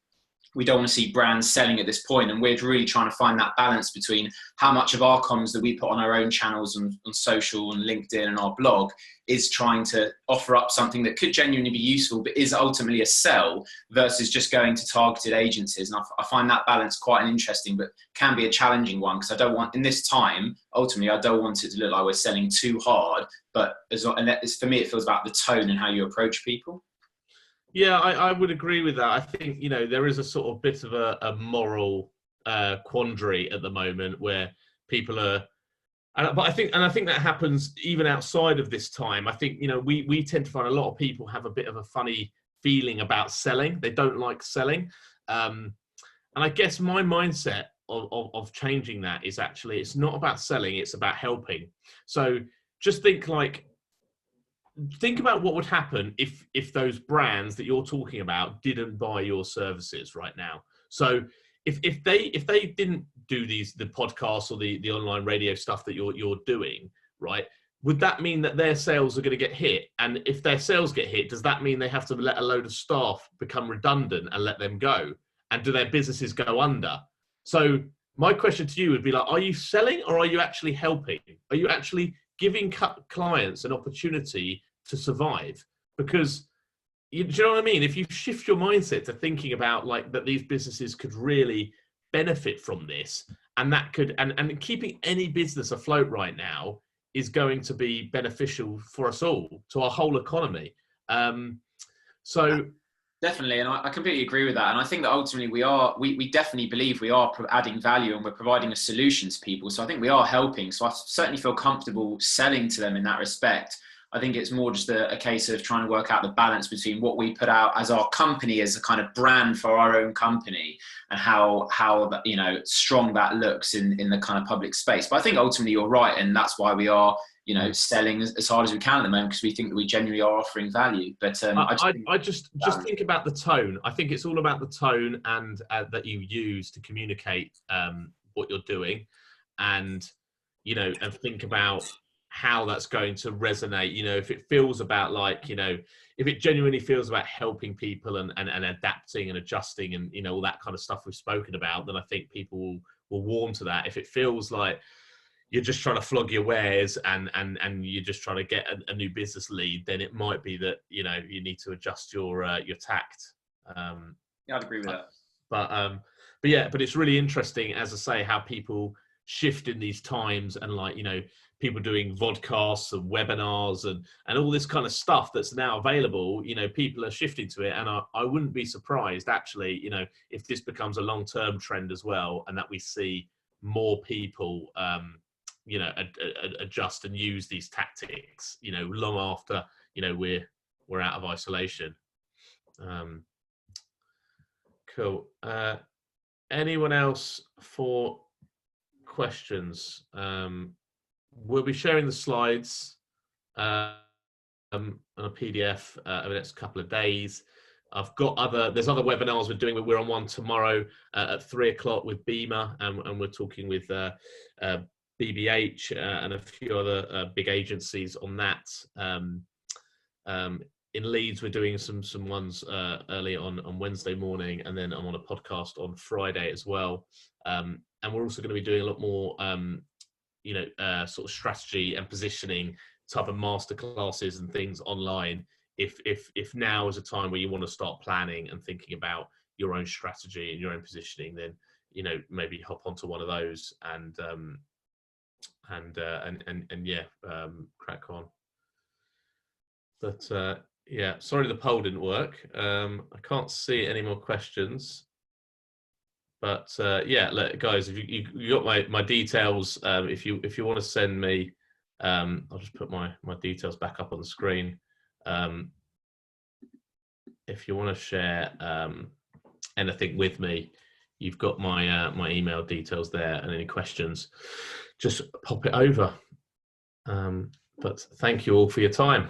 we don't want to see brands selling at this point. And we're really trying to find that balance between how much of our comms that we put on our own channels and on social and LinkedIn and our blog is trying to offer up something that could genuinely be useful, but is ultimately a sell versus just going to targeted agencies. And I find that balance quite an interesting, but can be a challenging one, because I don't want, in this time, ultimately, I don't want it to look like we're selling too hard, but for me, it feels about the tone and how you approach people. Yeah, I would agree with that. I think, you know, there is a sort of bit of a moral quandary at the moment where people are, but I think that happens even outside of this time. I think, you know, we tend to find a lot of people have a bit of a funny feeling about selling. They don't like selling. And I guess my mindset of changing that is actually, it's not about selling, it's about helping. So just think about what would happen if those brands that you're talking about didn't buy your services right now. So if they didn't do the podcasts or the online radio stuff that you're doing, right? Would that mean that their sales are going to get hit? And if their sales get hit, does that mean they have to let a load of staff become redundant and let them go? And do their businesses go under? So my question to you would be like, are you selling or are you actually helping? Are you actually giving clients an opportunity to survive? Because do you know what I mean? If you shift your mindset to thinking about like that these businesses could really benefit from this, and that could, and keeping any business afloat right now is going to be beneficial for us all, to our whole economy. So definitely, and I completely agree with that. And I think that ultimately we definitely believe we are adding value and we're providing a solution to people. So I think we are helping. So I certainly feel comfortable selling to them in that respect. I think it's more just a case of trying to work out the balance between what we put out as our company, as a kind of brand for our own company, and how strong that looks in the kind of public space. But I think ultimately you're right, and that's why we are selling as hard as we can at the moment, because we think that we genuinely are offering value. But I just think about the tone. I think it's all about the tone and that you use to communicate what you're doing, and and think about how that's going to resonate. If it feels about like, if it genuinely feels about helping people and adapting and adjusting and, all that kind of stuff we've spoken about, then I think people will warm to that. If it feels like you're just trying to flog your wares and you're just trying to get a new business lead, then it might be that, you need to adjust your tact. Yeah, I'd agree with that. But it's really interesting, as I say, how people shift in these times, and like, people doing vodcasts and webinars and all this kind of stuff that's now available. People are shifting to it, and I wouldn't be surprised actually, if this becomes a long-term trend as well, and that we see more people adjust and use these tactics long after we're out of isolation. Cool. Anyone else for questions? We'll be sharing the slides on a PDF over the next couple of days. I've got there's other webinars we're doing. We're on one tomorrow at 3:00 with Beamer, and we're talking with BBH and a few other big agencies on that. In Leeds, we're doing some ones early on Wednesday morning, and then I'm on a podcast on Friday as well. And we're also going to be doing a lot more sort of strategy and positioning type of masterclasses and things online. If now is a time where you want to start planning and thinking about your own strategy and your own positioning, then maybe hop onto one of those and crack on. But sorry the poll didn't work. I can't see any more questions. But look, guys, if you got my details, if you want to send me, I'll just put my details back up on the screen. If you want to share anything with me, you've got my email details there, and any questions, just pop it over. But thank you all for your time.